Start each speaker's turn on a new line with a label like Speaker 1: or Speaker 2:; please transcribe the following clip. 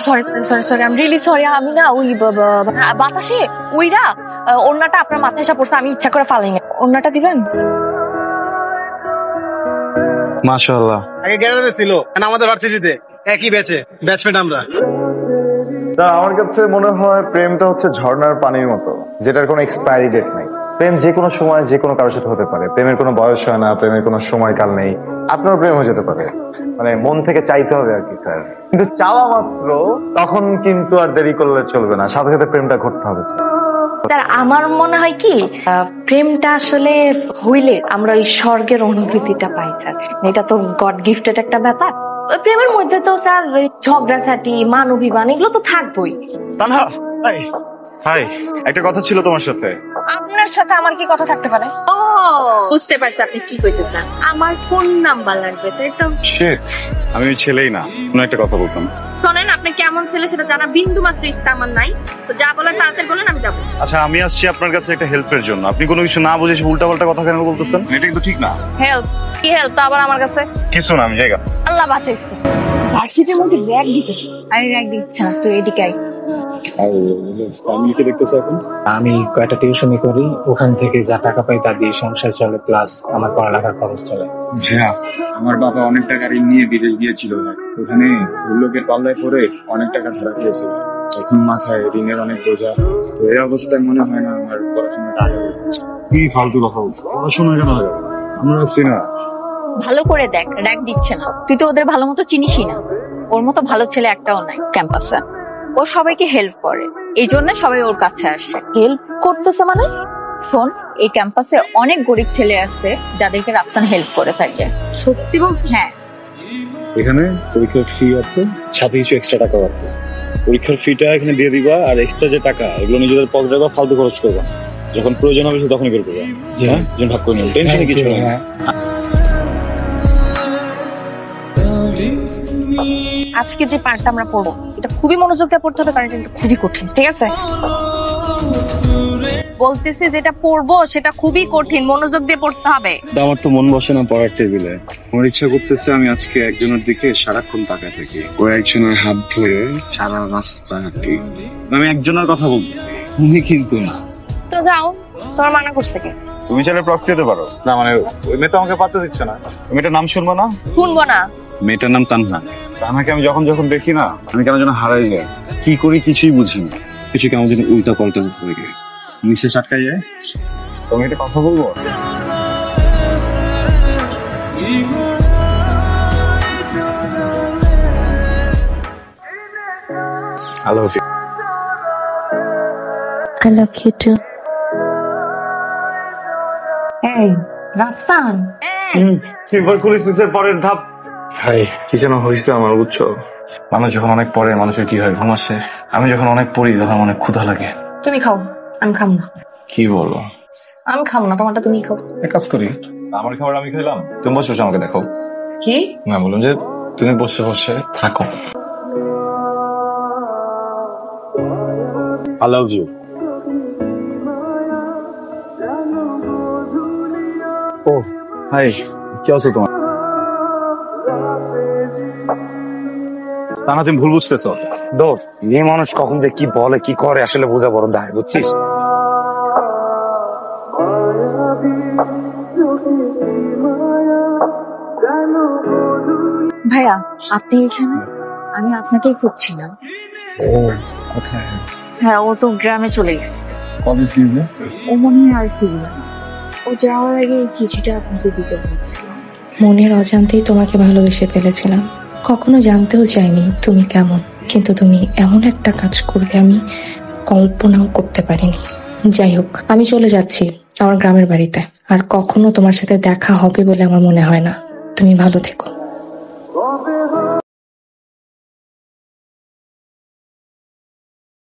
Speaker 1: Sorry I am really sorry. আমি না ওই বাতাসে ওইরা ওড়নাটা আপনার মাথায় এসে পড়ছে, আমি ইচ্ছা করে ফালাই না। ওড়নাটা দিবেন?
Speaker 2: মাশাআল্লাহ।
Speaker 3: আগে গ্যালারি ছিল, আমাদের ভার্সিটিতে একই ব্যাচমেট আমরা।
Speaker 2: স্যার আমার কাছে মনে হয় প্রেমটা হচ্ছে ঝর্ণার পানির মতো, যেটার কোনো এক্সপায়ারি ডেট নাই। প্রেম যে কোনো সময় যে কোনো কারোর সাথে হতে পারে, প্রেমের কোনো বয়স হয় না, প্রেমের কোনো সময়কাল নেই। আপনার প্রেম হয়ে যেতে পারে, মানে মন থেকে চাইতে হবে আর কি স্যার। কিন্তু চাওয়া মাত্র তখন কিন্তু আর দেরি করলে চলবে না, সাথে সাথে প্রেমটা ঘটতে হবে।
Speaker 1: স্যার আমার মনে হয় কি প্রেমটা আসলে হইলে আমরা ওই স্বর্গের অনুভূতিটা পাই স্যার। এটা তো গড গিফটেড একটা ব্যাপার। প্রেমের মধ্যে তো স্যার ঝগড়াঝাটি মান অভিমান এগুলো তো থাকবোই।
Speaker 4: তানহা, হাই, একটা কথা ছিল তোমার সাথে।
Speaker 1: আপনার সাথে আমার কি কথা থাকতে পারে? ও বুঝতে পারছি আপনি কি কইতেছেন। আমার ফোন নাম্বার লাগবে, তাই তো?
Speaker 4: শিট, আমি ছেলেই না, কোনো একটা কথা বলতাম।
Speaker 1: শোনেন, আপনি কেমন ছেলে সেটা জানা বিন্দু মাত্র ইচ্ছা আমার নাই। তো যা বলার তাড়াতাড়ি বলেন, আমি যাবো।
Speaker 4: আচ্ছা, আমি আসছি আপনার কাছে একটা হেল্পের জন্য। আপনি কোনো কিছু না বুঝে উল্টাপাল্টা কথা কেন বলতেছেন? এটা কিন্তু ঠিক না।
Speaker 1: হেল্প? কি হেল্প তা আবার আমার কাছে?
Speaker 4: কিছু না, আমি জায়গা।
Speaker 1: আল্লাহ বাঁচাইছে। ভার্সিটির মধ্যে র‍্যাগ দিতেছে। আরে র‍্যাগ দিচ্ছে না, তুই এদিকে আয়।
Speaker 5: আমি কয়টা টিউশনি করি, ওখান থেকে যা টাকা পাই তা দিয়ে সংসার চলে, প্লাস আমার পড়ালেখার খরচ চলে।
Speaker 6: হ্যাঁ, আমার বাবা অনেক টাকা ঋণ নিয়ে বিদেশ গিয়েছিল, ওখানে লোকের পাল্লায় পড়ে অনেক টাকা ধরা খেয়েছিল। এখন মাথায় ঋণের অনেক বোঝা। তো এই অবস্থায় মনে হয় না আমার পড়াশোনাটা আগে।
Speaker 4: কি ফালতু কথা বলছো? পড়াশোনা কেন হবে?
Speaker 6: আমরা আছি না।
Speaker 1: ভালো করে দেখ, র‍্যাগ দিচ্ছে না। তুই তো ওদের ভালো মতো চিনিসই না। ওর মতো ভালো ছেলে একটাও নাই ক্যাম্পাসে। ও সবাইকে হেল্প করে, এই জন্য সবাই ওর কাছে আসে। হেল্প করতেছে মানে? শোন, এই ক্যাম্পাসে অনেক গরিব ছেলে আছে যাদেরকে রাফসান হেল্প করে থাকে। সত্যি বল? হ্যাঁ।
Speaker 4: এখানে পরীক্ষার ফি আছে, সাথে কিছু এক্সট্রা টাকা আছে। পরীক্ষার ফিটা এখানে দিয়ে দিবা, আর এক্সট্রা যে টাকা এগুলো নিজেদের পকেটে রাখবা, ফালতু খরচ করবা। যখন প্রয়োজন হবে তখনই বের করবা। হ্যাঁ, যেন ভাগ করে নিও, টেনশনে কিছু নেই।
Speaker 1: আজকে যে পার্টটা আমরা পড়বো এটা খুবই মনোযোগ দিয়ে পড়তে হবে, কারণ এটা কিন্তু খুবই কঠিন। ঠিক আছে? বলতেছি যেটা পড়বো সেটা খুবই কঠিন, মনোযোগ দিয়ে পড়তে হবে।
Speaker 6: আমার তো মন বসে না পড়ার টেবিলে। আমার ইচ্ছা করতেছে আমি আজকে একজনের দিকে সারাক্ষণ তাকায় থাকি, ওই একজনের হাত ধরে সারা রাস্তা হাঁটি। আমি একজনের কথা বলতেছি, তুমি কিন্তু না।
Speaker 1: তো যাও, তোমার মানা করছে কে?
Speaker 4: তুমি চাইলে প্রক্সি দিতে পারো। না মানে ওই মেয়ে তো আমাকে পাত্তা দিচ্ছে না। ওই মেয়েটার নাম শুনবো না?
Speaker 1: শুনবো না।
Speaker 4: মেয়েটার নাম তানহা। তানহাকে আমি যখন যখন দেখি না, আমি কেন যেন হারাই যাই। কি করি কিছুই বুঝি না। কিছু কেমন যেন উল্টা পাল্টা করে গিয়ে নিচে আটকাই যায়। তুমি একটা কথা বলবো?
Speaker 2: I love you.
Speaker 1: I love you too. এই রাফসান,
Speaker 4: এবার পুলিশের পরের ধাপ।
Speaker 2: ভাই কি যেন হয়েছে আমার, বুঝছো?
Speaker 4: মানুষ যখন অনেক পড়ে মানুষের কি হয়, ঘুম আসে। আমি যখন অনেক পড়ি তখন অনেক ক্ষুধা লাগে।
Speaker 1: তুমি খাও, আমি খাম না।
Speaker 4: কি বলো?
Speaker 1: আমি খাম না, তোমারটা তুমি খাও।
Speaker 4: এক কাজ করি, আমার খাবার আমি খেলাম, তুমি বসে বসে আমাকে দেখো।
Speaker 1: কি
Speaker 4: না, বলুন যে তুমি বসে বসে থাকো। I love you. ও হাই, কি আছে তোমার? তানা তুমি ভুল বুঝতেছো।
Speaker 5: দোস্ত, মেয়ে মানুষ কখন যে কি বলে কি করে আসলে বোঝা বড় দায়, বুঝছিস?
Speaker 1: ভাইয়া, আপনি এখানে? আমি আপনাকেই খুঁজছিলাম।
Speaker 6: ও কোথায়?
Speaker 1: হ্যাঁ, ও তো গ্রামে চলে গেছে।
Speaker 6: কবে ফিরবে?
Speaker 1: ও মনে হয় আর ফিরবে না। ও যাওয়ার আগে এই চিঠিটা আপনাকে দিতে বলছিলাম।
Speaker 7: মনের অজান্তেই তোমাকে ভালোবেসে ফেলেছিলাম। কখনো জানতেও চাইনি তুমি কেমন, কিন্তু তুমি এমন একটা কাজ করবে আমি কল্পনাও করতে পারিনি। যাই হোক, আমি চলে যাচ্ছি আমার গ্রামের বাড়িতে। আর কখনো তোমার সাথে দেখা হবে বলে আমার মনে হয় না। তুমি ভালো থেকো।